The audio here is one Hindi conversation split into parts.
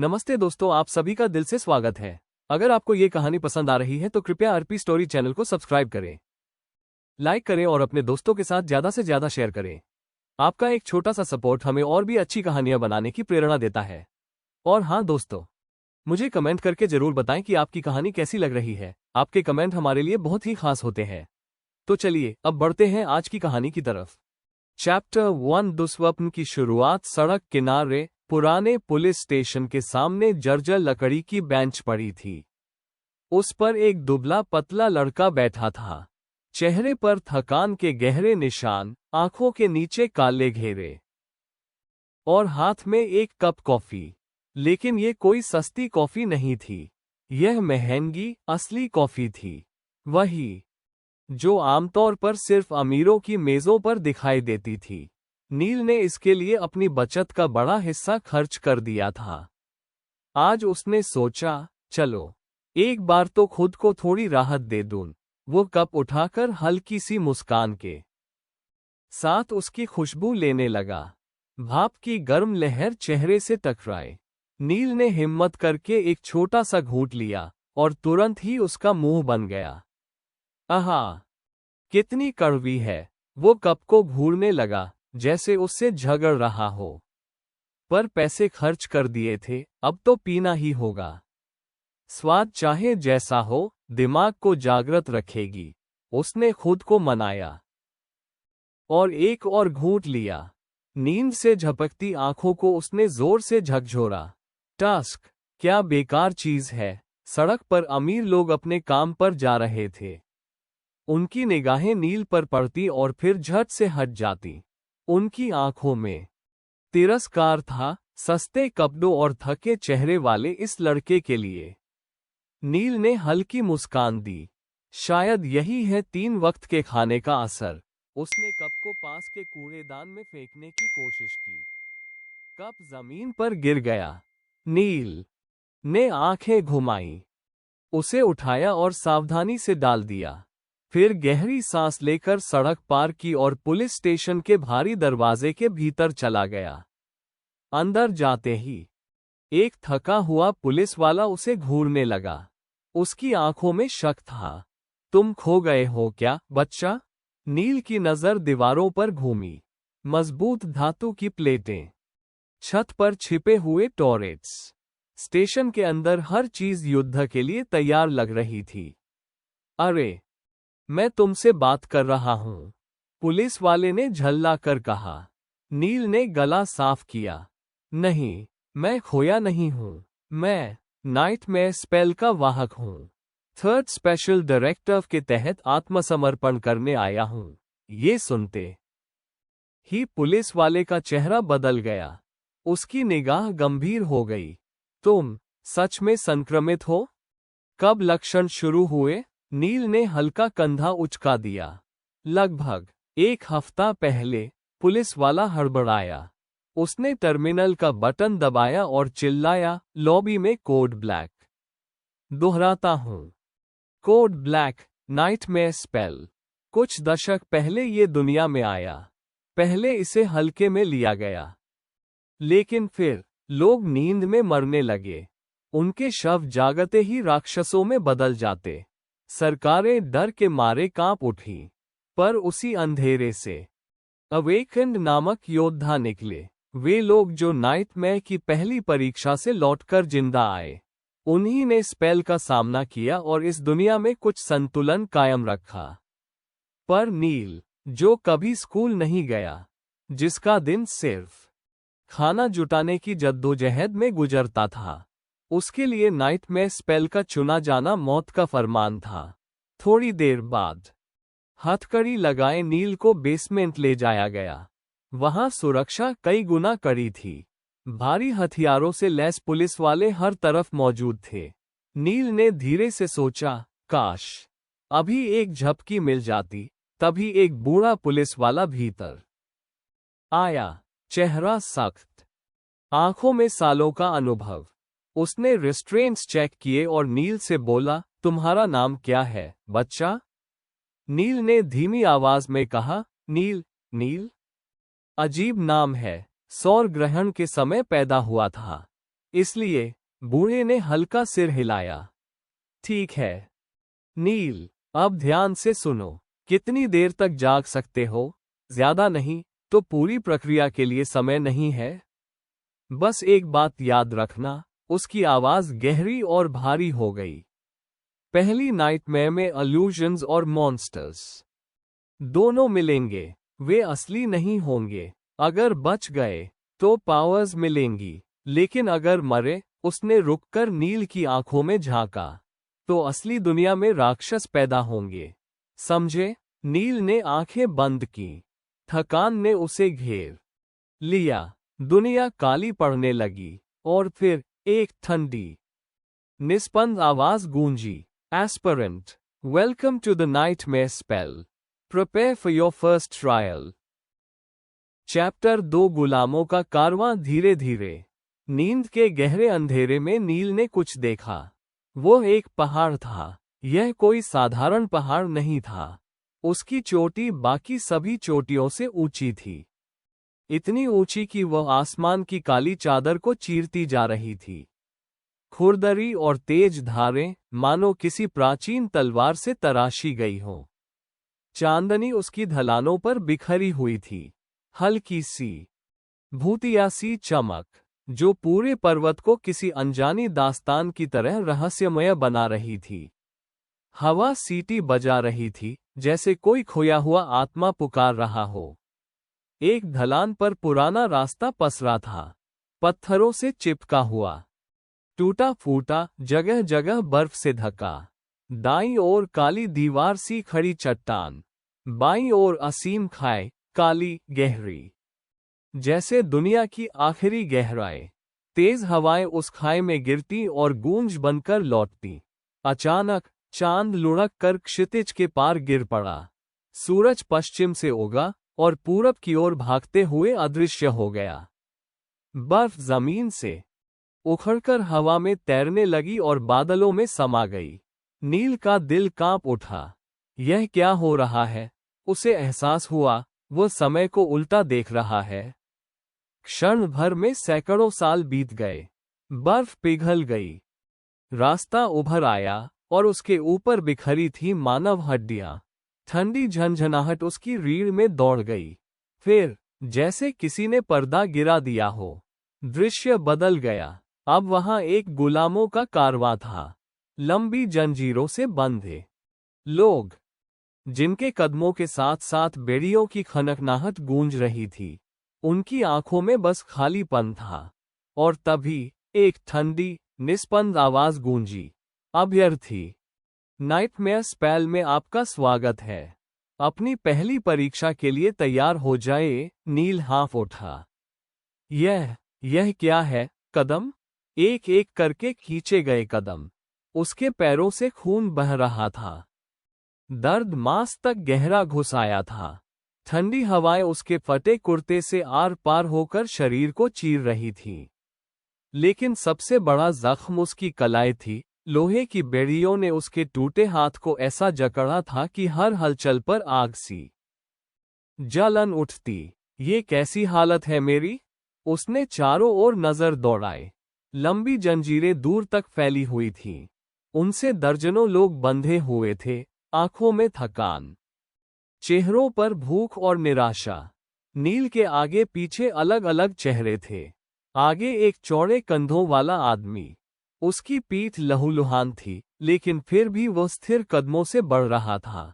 नमस्ते दोस्तों, आप सभी का दिल से स्वागत है। अगर आपको ये कहानी पसंद आ रही है तो कृपया आरपी स्टोरी चैनल को सब्सक्राइब करें, लाइक करें और अपने दोस्तों के साथ ज़्यादा से ज़्यादा शेयर करें। आपका एक छोटा सा सपोर्ट हमें और भी अच्छी कहानियां बनाने की प्रेरणा देता है। और हाँ दोस्तों, मुझे कमेंट करके जरूर बताएं कि आपकी कहानी कैसी लग रही है। आपके कमेंट हमारे लिए बहुत ही खास होते हैं। तो चलिए अब बढ़ते हैं आज की कहानी की तरफ। चैप्टर 1। दुस्वप्न की शुरुआत। सड़क किनारे पुराने पुलिस स्टेशन के सामने जर्जर लकड़ी की बेंच पड़ी थी। उस पर एक दुबला पतला लड़का बैठा था। चेहरे पर थकान के गहरे निशान, आंखों के नीचे काले घेरे और हाथ में एक कप कॉफी। लेकिन ये कोई सस्ती कॉफी नहीं थी। यह महंगी असली कॉफी थी, वही जो आमतौर पर सिर्फ अमीरों की मेजों पर दिखाई देती थी। नील ने इसके लिए अपनी बचत का बड़ा हिस्सा खर्च कर दिया था। आज उसने सोचा, चलो एक बार तो खुद को थोड़ी राहत दे दूं। वो कप उठाकर हल्की सी मुस्कान के साथ उसकी खुशबू लेने लगा। भाप की गर्म लहर चेहरे से टकराए। नील ने हिम्मत करके एक छोटा सा घूंट लिया और तुरंत ही उसका मुंह बन गया। आहा, कितनी कड़वी है। वो कप को घूरने लगा जैसे उससे झगड़ रहा हो। पर पैसे खर्च कर दिए थे, अब तो पीना ही होगा। स्वाद चाहे जैसा हो, दिमाग को जागृत रखेगी, उसने खुद को मनाया। और एक और घूंट लिया। नींद से झपकती आंखों को उसने जोर से झकझोरा। टास्क, क्या बेकार चीज है। सड़क पर अमीर लोग अपने काम पर जा रहे थे। उनकी निगाहें नील पर पड़ती और फिर झट से हट जाती। उनकी आंखों में तिरस्कार था, सस्ते कपड़ों और थके चेहरे वाले इस लड़के के लिए। नील ने हल्की मुस्कान दी। शायद यही है 3 वक्त के खाने का असर। उसने कप को पास के कूड़ेदान में फेंकने की कोशिश की। कप जमीन पर गिर गया। नील ने आंखें घुमाई, उसे उठाया और सावधानी से डाल दिया। फिर गहरी सांस लेकर सड़क पार की और पुलिस स्टेशन के भारी दरवाजे के भीतर चला गया। अंदर जाते ही एक थका हुआ पुलिस वाला उसे घूरने लगा। उसकी आंखों में शक था। तुम खो गए हो क्या, बच्चा? नील की नजर दीवारों पर घूमी। मजबूत धातु की प्लेटें, छत पर छिपे हुए टॉयलेट्स, स्टेशन के अंदर हर चीज युद्ध के लिए तैयार लग रही थी। अरे, मैं तुमसे बात कर रहा हूं, पुलिस वाले ने झल्ला कर कहा। नील ने गला साफ किया। नहीं, मैं खोया नहीं हूं। मैं नाइटमेयर स्पेल का वाहक हूं। 3rd स्पेशल डायरेक्टिव के तहत आत्मसमर्पण करने आया हूं। ये सुनते ही पुलिस वाले का चेहरा बदल गया। उसकी निगाह गंभीर हो गई। तुम सच में संक्रमित हो? कब लक्षण शुरू हुए? नील ने हल्का कंधा उचका दिया। लगभग 1 हफ्ता पहले, पुलिस वाला हड़बड़ाया। उसने टर्मिनल का बटन दबाया और चिल्लाया, लॉबी में कोड ब्लैक। दोहराता हूं, कोड ब्लैक, नाइटमेयर स्पेल। कुछ दशक पहले ये दुनिया में आया। पहले इसे हल्के में लिया गया, लेकिन फिर लोग नींद में मरने लगे। उनके शव जागते ही राक्षसों में बदल जाते। सरकारें डर के मारे कांप उठी। पर उसी अंधेरे से अवेकेंड नामक योद्धा निकले। वे लोग जो नाइटमेयर की पहली परीक्षा से लौटकर जिंदा आए। उन्हीं ने स्पेल का सामना किया और इस दुनिया में कुछ संतुलन कायम रखा। पर नील, जो कभी स्कूल नहीं गया, जिसका दिन सिर्फ खाना जुटाने की जद्दोजहद में गुजरता था, उसके लिए नाइटमेयर स्पेल का चुना जाना मौत का फरमान था। थोड़ी देर बाद हथकड़ी लगाए नील को बेसमेंट ले जाया गया। वहां सुरक्षा कई गुना कड़ी थी। भारी हथियारों से लैस पुलिस वाले हर तरफ मौजूद थे। नील ने धीरे से सोचा, काश अभी एक झपकी मिल जाती। तभी एक बूढ़ा पुलिस वाला भीतर आया, चेहरा सख्त, आंखों में सालों का अनुभव। उसने रिस्ट्रेंट्स चेक किए और नील से बोला, तुम्हारा नाम क्या है, बच्चा? नील ने धीमी आवाज में कहा, नील। नील? अजीब नाम है। सौर ग्रहण के समय पैदा हुआ था। इसलिए बूढ़े ने हल्का सिर हिलाया। ठीक है नील, अब ध्यान से सुनो। कितनी देर तक जाग सकते हो? ज्यादा नहीं तो पूरी प्रक्रिया के लिए समय नहीं है। बस एक बात याद रखना। उसकी आवाज गहरी और भारी हो गई। पहली नाइटमेयर में इल्यूजन्स और मॉन्स्टर्स दोनों मिलेंगे। वे असली नहीं होंगे। अगर बच गए तो पावर्स मिलेंगी, लेकिन अगर मरे, उसने रुककर नील की आंखों में झांका, तो असली दुनिया में राक्षस पैदा होंगे। समझे? नील ने आंखें बंद की। थकान ने उसे घेर लिया। दुनिया काली पड़ने लगी और फिर एक ठंडी, निस्पंद आवाज गूंजी। Aspirant, welcome to the nightmare spell. Prepare for your first trial. Chapter 2 गुलामों का कारवां। धीरे धीरे नींद के गहरे अंधेरे में नील ने कुछ देखा। वो एक पहाड़ था। यह कोई साधारण पहाड़ नहीं था। उसकी चोटी बाकी सभी चोटियों से ऊंची थी। इतनी ऊंची कि वह आसमान की काली चादर को चीरती जा रही थी। खुरदरी और तेज धारें मानो किसी प्राचीन तलवार से तराशी गई हो। चांदनी उसकी ढलानों पर बिखरी हुई थी, हल्की सी भूतिया सी चमक, जो पूरे पर्वत को किसी अनजानी दास्तान की तरह रहस्यमय बना रही थी। हवा सीटी बजा रही थी, जैसे कोई खोया हुआ आत्मा पुकार रहा हो। एक ढलान पर पुराना रास्ता पसरा था, पत्थरों से चिपका हुआ, टूटा फूटा, जगह जगह बर्फ से ढका। दाईं ओर काली दीवार सी खड़ी चट्टान, बाईं ओर असीम खाई, काली गहरी, जैसे दुनिया की आखिरी गहराई। तेज हवाएं उस खाई में गिरती और गूंज बनकर लौटती। अचानक चांद लुढ़क कर क्षितिज के पार गिर पड़ा। सूरज पश्चिम से उगा और पूरब की ओर भागते हुए अदृश्य हो गया। बर्फ जमीन से उखड़कर हवा में तैरने लगी और बादलों में समा गई। नील का दिल कांप उठा। यह क्या हो रहा है? उसे एहसास हुआ वह समय को उल्टा देख रहा है। क्षण भर में सैकड़ों साल बीत गए। बर्फ पिघल गई, रास्ता उभर आया और उसके ऊपर बिखरी थी मानव हड्डियां। ठंडी झंझनाहट उसकी रीढ़ में दौड़ गई। फिर जैसे किसी ने पर्दा गिरा दिया हो, दृश्य बदल गया। अब वहां एक गुलामों का कारवां था, लंबी जंजीरों से बंधे लोग, जिनके कदमों के साथ साथ बेड़ियों की खनकनाहट गूंज रही थी। उनकी आंखों में बस खालीपन था। और तभी एक ठंडी, निस्पंद आवाज गूंजी, अभ्यर्थी, नाइटमेयर स्पेल में आपका स्वागत है। अपनी पहली परीक्षा के लिए तैयार हो जाए। नील हाँफ उठा। यह क्या है? कदम एक एक करके खींचे गए कदम। उसके पैरों से खून बह रहा था। दर्द मांस तक गहरा घुस आया था। ठंडी हवाएं उसके फटे कुर्ते से आर पार होकर शरीर को चीर रही थी। लेकिन सबसे बड़ा जख्म उसकी कलाई थी। लोहे की बेड़ियों ने उसके टूटे हाथ को ऐसा जकड़ा था कि हर हलचल पर आग सी जलन उठती। ये कैसी हालत है मेरी? उसने चारों ओर नजर दौड़ाई। लंबी जंजीरें दूर तक फैली हुई थीं। उनसे दर्जनों लोग बंधे हुए थे, आंखों में थकान, चेहरों पर भूख और निराशा। नील के आगे पीछे अलग अलग चेहरे थे। आगे एक चौड़े कंधों वाला आदमी। उसकी पीठ लहूलुहान थी, लेकिन फिर भी वह स्थिर कदमों से बढ़ रहा था।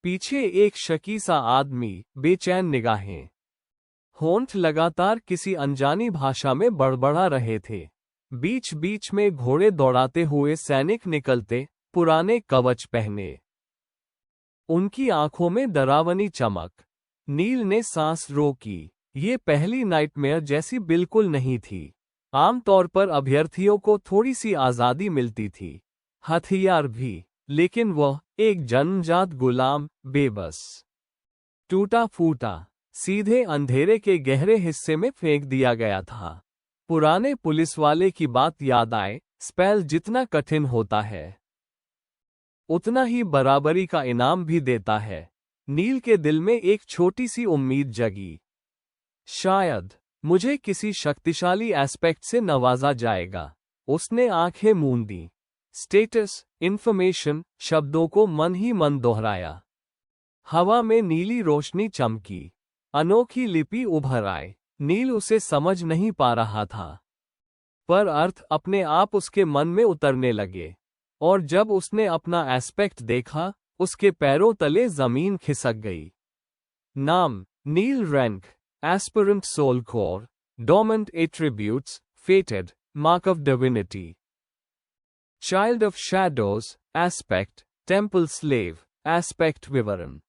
पीछे एक शकी सा आदमी, बेचैन निगाहें, होंठ लगातार किसी अनजानी भाषा में बड़बड़ा रहे थे। बीच बीच में घोड़े दौड़ाते हुए सैनिक निकलते, पुराने कवच पहने, उनकी आंखों में डरावनी चमक। नील ने सांस रोकी। ये पहली नाइटमेयर जैसी बिल्कुल नहीं थी। आमतौर पर अभ्यर्थियों को थोड़ी सी आजादी मिलती थी, हथियार भी, लेकिन वह एक जन्मजात गुलाम, बेबस, टूटा फूटा, सीधे अंधेरे के गहरे हिस्से में फेंक दिया गया था। पुराने पुलिस वाले की बात याद आए, स्पेल जितना कठिन होता है, उतना ही बराबरी का इनाम भी देता है। नील के दिल में एक छोटी सी उम्मीद जगी। शायद मुझे किसी शक्तिशाली एस्पेक्ट से नवाजा जाएगा। उसने आंखें मूंद दी। स्टेटस, इंफॉर्मेशन शब्दों को मन ही मन दोहराया। हवा में नीली रोशनी चमकी। अनोखी लिपि उभर आए। नील उसे समझ नहीं पा रहा था, पर अर्थ अपने आप उसके मन में उतरने लगे। और जब उसने अपना एस्पेक्ट देखा, उसके पैरों तले जमीन खिसक गई। नाम, Neel. Rank, aspirant soul core. Dormant attributes, fated, mark of divinity. Child of shadows, aspect, temple slave, aspect विवरण।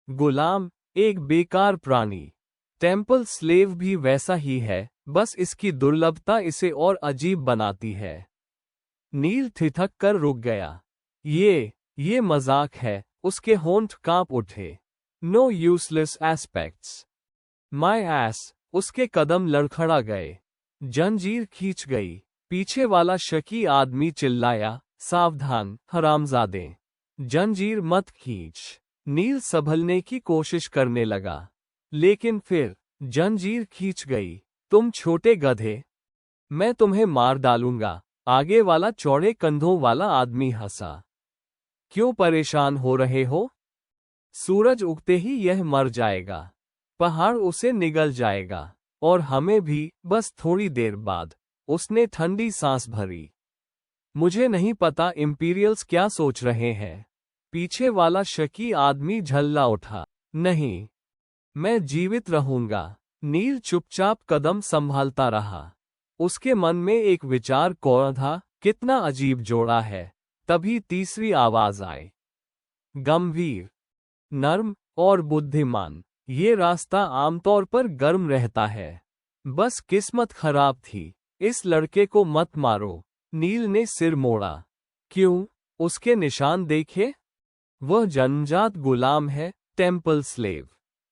गुलाम, एक बेकार प्राणी। टेम्पल स्लेव भी वैसा ही है, बस इसकी दुर्लभता इसे और अजीब बनाती है। नील ठिठक कर रुक गया। ये मजाक है। उसके होंठ कांप उठे। No useless aspects. My ass. उसके कदम लड़खड़ा गए। जंजीर खींच गई। पीछे वाला शकी आदमी चिल्लाया, सावधान हरामजादे, जंजीर मत खींच। नील संभलने की कोशिश करने लगा, लेकिन फिर जंजीर खींच गई। तुम छोटे गधे, मैं तुम्हें मार डालूंगा। आगे वाला चौड़े कंधों वाला आदमी हंसा। क्यों परेशान हो रहे हो? सूरज उगते ही यह मर जाएगा। पहाड़ उसे निगल जाएगा। और हमें भी, बस थोड़ी देर बाद। उसने ठंडी सांस भरी। मुझे नहीं पता इंपीरियल्स क्या सोच रहे हैं। पीछे वाला शकी आदमी झल्ला उठा। नहीं, मैं जीवित रहूंगा। नील चुपचाप कदम संभालता रहा। उसके मन में एक विचार कौन था, कितना अजीब जोड़ा है। तभी तीसरी आवाज आई। गंभीर, नर्म और बुद्धिमान। ये रास्ता आमतौर पर गर्म रहता है। बस किस्मत खराब थी। इस लड़के को मत मारो। नील ने सिर मोड़ा। क्यों? उसके निशान देखे। वह जन्मजात गुलाम है, टेम्पल स्लेव।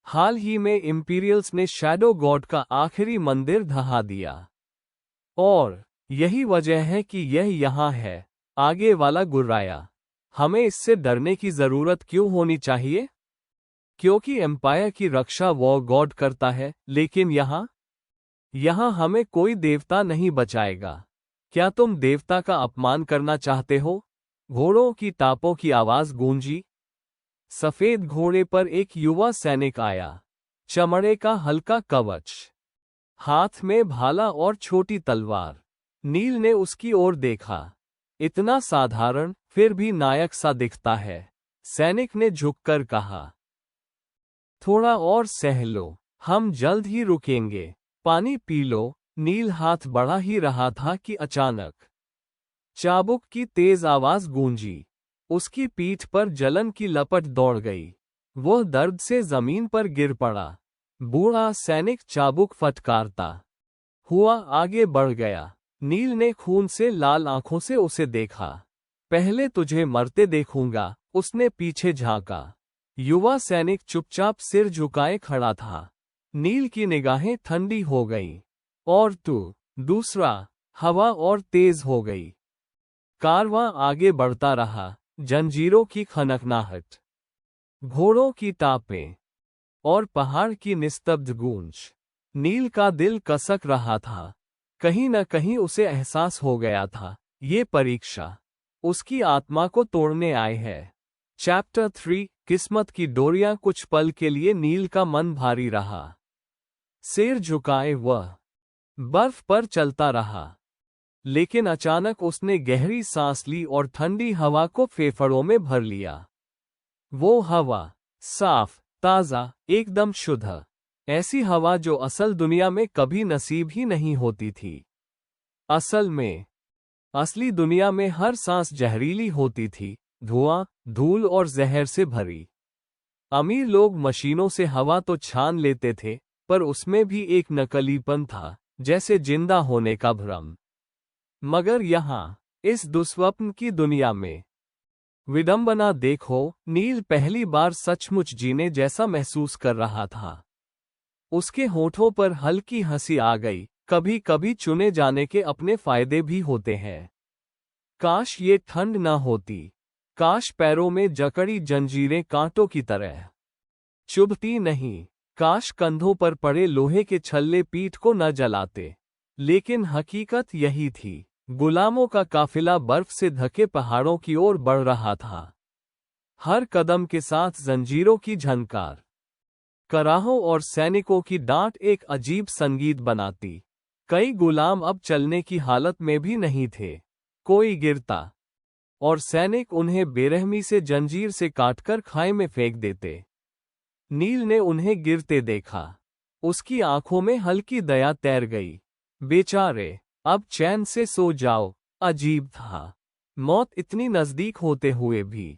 हाल ही में इंपीरियल्स ने शैडो गॉड का आखिरी मंदिर ढहा दिया। और यही वजह है कि यह यहाँ है। आगे वाला गुर्राया। हमें इससे डरने की जरूरत क्यों होनी चाहिए? क्योंकि एम्पायर की रक्षा वो गॉड करता है, लेकिन यहाँ हमें कोई देवता नहीं बचाएगा। क्या तुम देवता का अपमान करना चाहते हो? घोड़ों की टापों की आवाज गूंजी। सफेद घोड़े पर एक युवा सैनिक आया। चमड़े का हल्का कवच, हाथ में भाला और छोटी तलवार। नील ने उसकी ओर देखा। इतना साधारण, फिर भी नायक सा दिखता है। सैनिक ने झुककर कहा, थोड़ा और सह लो, हम जल्द ही रुकेंगे। पानी पी लो। नील हाथ बढ़ा ही रहा था कि अचानक चाबुक की तेज आवाज गूंजी। उसकी पीठ पर जलन की लपट दौड़ गई। वह दर्द से जमीन पर गिर पड़ा। बूढ़ा सैनिक चाबुक फटकारता हुआ आगे बढ़ गया। नील ने खून से लाल आंखों से उसे देखा। पहले तुझे मरते देखूंगा। उसने पीछे झांका। युवा सैनिक चुपचाप सिर झुकाए खड़ा था। नील की निगाहें ठंडी हो गईं। और तू? दूसरा। हवा और तेज हो गई। कारवां आगे बढ़ता रहा। जंजीरों की खनकनाहट, घोड़ों की टापें और पहाड़ की निस्तब्ध गूंज। नील का दिल कसक रहा था। कहीं न कहीं उसे एहसास हो गया था, ये परीक्षा उसकी आत्मा को तोड़ने आए है। चैप्टर 3, किस्मत की डोरियां। कुछ पल के लिए नील का मन भारी रहा। सिर झुकाए वह बर्फ पर चलता रहा। लेकिन अचानक उसने गहरी सांस ली और ठंडी हवा को फेफड़ों में भर लिया। वो हवा, साफ, ताज़ा, एकदम शुद्ध। ऐसी हवा जो असल दुनिया में कभी नसीब ही नहीं होती थी। असली दुनिया में हर सांस जहरीली होती थी, धुआं, धूल और जहर से भरी। अमीर लोग मशीनों से हवा तो छान लेते थे, पर उसमें भी एक नकलीपन था, जैसे जिंदा होने का भ्रम। मगर यहाँ, इस दुस्वप्न की दुनिया में विडंबना देखो। नील पहली बार सचमुच जीने जैसा महसूस कर रहा था। उसके होठों पर हल्की हंसी आ गई। कभी कभी चुने जाने के अपने फायदे भी होते हैं। काश ये ठंड न होती। काश पैरों में जकड़ी जंजीरें कांटों की तरह चुभती नहीं। काश कंधों पर पड़े लोहे के छल्ले पीठ को न जलाते। लेकिन हकीकत यही थी। गुलामों का काफिला बर्फ से ढके पहाड़ों की ओर बढ़ रहा था। हर कदम के साथ जंजीरों की झनकार, कराहों और सैनिकों की डांट एक अजीब संगीत बनाती। कई गुलाम अब चलने की हालत में भी नहीं थे। कोई गिरता और सैनिक उन्हें बेरहमी से जंजीर से काटकर खाई में फेंक देते। नील ने उन्हें गिरते देखा। उसकी आंखों में हल्की दया तैर गई। बेचारे, अब चैन से सो जाओ। अजीब था, मौत इतनी नजदीक होते हुए भी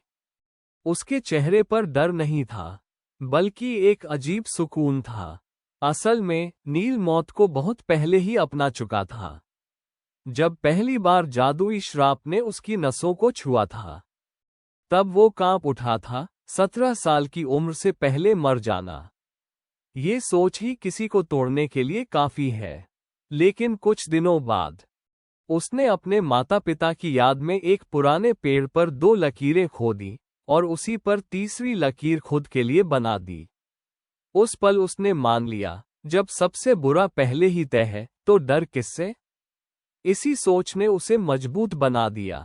उसके चेहरे पर डर नहीं था, बल्कि एक अजीब सुकून था। असल में नील मौत को बहुत पहले ही अपना चुका था। जब पहली बार जादुई श्राप ने उसकी नसों को छुआ था, तब वो कांप उठा था। 17 साल की उम्र से पहले मर जाना, ये सोच ही किसी को तोड़ने के लिए काफी है। लेकिन कुछ दिनों बाद उसने अपने माता पिता की याद में एक पुराने पेड़ पर 2 लकीरें खोदी और उसी पर तीसरी लकीर खुद के लिए बना दी। उस पल उसने मान लिया, जब सबसे बुरा पहले ही तय है तो डर किससे। इसी सोच ने उसे मजबूत बना दिया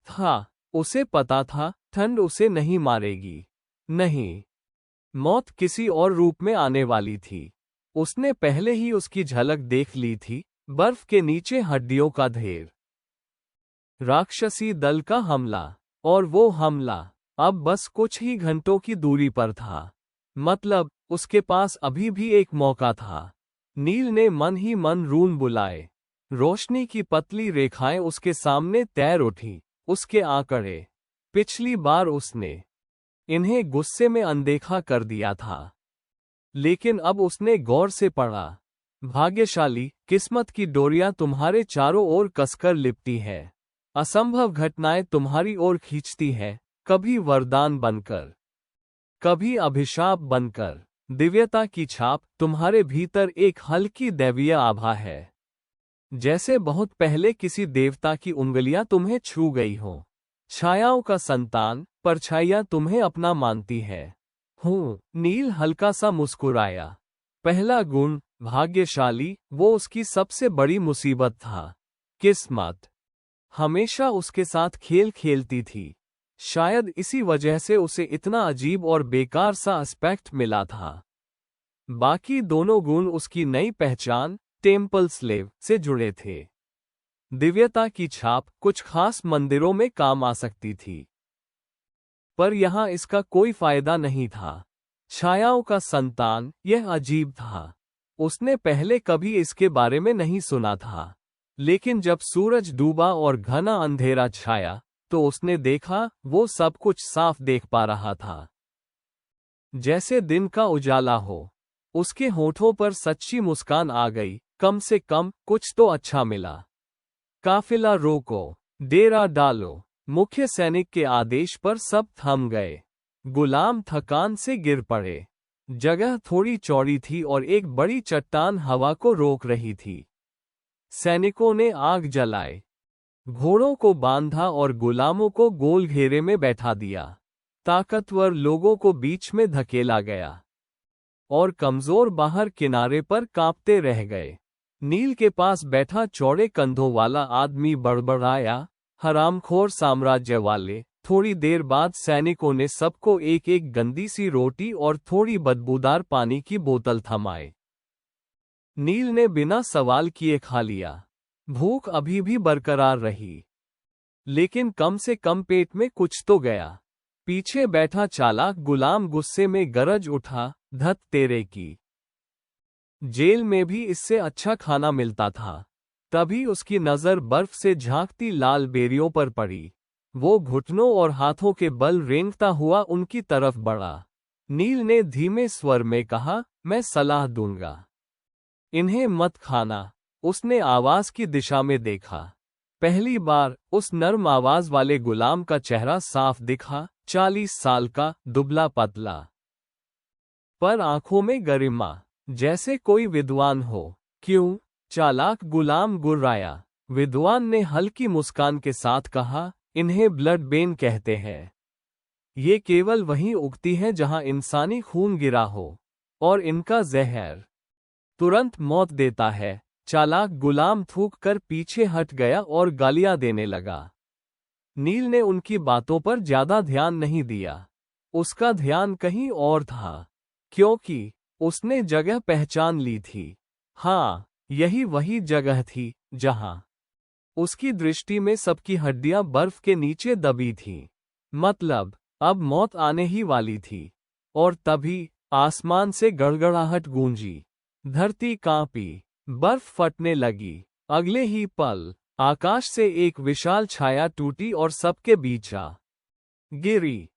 था। उसे पता था ठंड उसे नहीं मारेगी। नहीं, मौत किसी और रूप में आने वाली थी। उसने पहले ही उसकी झलक देख ली थी। बर्फ के नीचे हड्डियों का ढेर, राक्षसी दल का हमला, और वो हमला अब बस कुछ ही घंटों की दूरी पर था। मतलब उसके पास अभी भी एक मौका था। नील ने मन ही मन रून बुलाए। रोशनी की पतली रेखाएं उसके सामने तैर उठी। उसके आंकड़े, पिछली बार उसने इन्हें गुस्से में अनदेखा कर दिया था, लेकिन अब उसने गौर से पढ़ा। भाग्यशाली, किस्मत की डोरियां तुम्हारे चारों ओर कसकर लिपटी है। असंभव घटनाएं तुम्हारी ओर खींचती है, कभी वरदान बनकर, कभी अभिशाप बनकर। दिव्यता की छाप तुम्हारे भीतर एक हल्की दैवीय आभा है, जैसे बहुत पहले किसी देवता की उंगलियां तुम्हें छू गई हो। छायाओं का संतान, परछाइयां तुम्हें अपना मानती है। नील हल्का सा मुस्कुराया। पहला गुण, भाग्यशाली, वो उसकी सबसे बड़ी मुसीबत था। किस्मत हमेशा उसके साथ खेल खेलती थी। शायद इसी वजह से उसे इतना अजीब और बेकार सा एस्पेक्ट मिला था। बाकी दोनों गुण उसकी नई पहचान, टेम्पल स्लेव, से जुड़े थे। दिव्यता की छाप कुछ खास मंदिरों में काम आ सकती थी, पर यहां इसका कोई फायदा नहीं था। छायाओं का संतान, यह अजीब था। उसने पहले कभी इसके बारे में नहीं सुना था, लेकिन जब सूरज डूबा और घना अंधेरा छाया, तो उसने देखा, वो सब कुछ साफ देख पा रहा था, जैसे दिन का उजाला हो। उसके होठों पर सच्ची मुस्कान आ गई। कम से कम कुछ तो अच्छा मिला। काफिला रोको, डेरा डालो। मुख्य सैनिक के आदेश पर सब थम गए। गुलाम थकान से गिर पड़े। जगह थोड़ी चौड़ी थी और एक बड़ी चट्टान हवा को रोक रही थी। सैनिकों ने आग जलाए, घोड़ों को बांधा और गुलामों को गोल घेरे में बैठा दिया। ताकतवर लोगों को बीच में धकेला गया और कमजोर बाहर किनारे पर कांपते रह गए। नील के पास बैठा चौड़े कंधों वाला आदमी बड़बड़ाया, हरामखोर साम्राज्य वाले। थोड़ी देर बाद सैनिकों ने सबको एक एक गंदी सी रोटी और थोड़ी बदबूदार पानी की बोतल थमाए। नील ने बिना सवाल किए खा लिया। भूख अभी भी बरकरार रही, लेकिन कम से कम पेट में कुछ तो गया। पीछे बैठा चालाक गुलाम गुस्से में गरज उठा, धत तेरे की, जेल में भी इससे अच्छा खाना मिलता था। तभी उसकी नजर बर्फ से झांकती लाल बेरियों पर पड़ी। वो घुटनों और हाथों के बल रेंगता हुआ उनकी तरफ बढ़ा। नील ने धीमे स्वर में कहा, मैं सलाह दूंगा, इन्हें मत खाना। उसने आवाज की दिशा में देखा। पहली बार उस नर्म आवाज वाले गुलाम का चेहरा साफ दिखा। 40 साल का, दुबला पतला, पर आंखों में गरिमा, जैसे कोई विद्वान हो। क्यों? चालाक गुलाम गुर्राया। विद्वान ने हल्की मुस्कान के साथ कहा, इन्हें ब्लड बेन कहते हैं। ये केवल वहीं उगती है जहां इंसानी खून गिरा हो, और इनका जहर तुरंत मौत देता है। चालाक गुलाम थूक कर पीछे हट गया और गालियां देने लगा। नील ने उनकी बातों पर ज्यादा ध्यान नहीं दिया। उसका ध्यान कहीं और था, क्योंकि उसने जगह पहचान ली थी। हाँ, यही वही जगह थी जहां उसकी दृष्टि में सबकी हड्डियां बर्फ के नीचे दबी थीं। मतलब अब मौत आने ही वाली थी। और तभी आसमान से गड़गड़ाहट गूंजी। धरती कांपी, बर्फ फटने लगी। अगले ही पल आकाश से एक विशाल छाया टूटी और सबके बीच आ गिरी।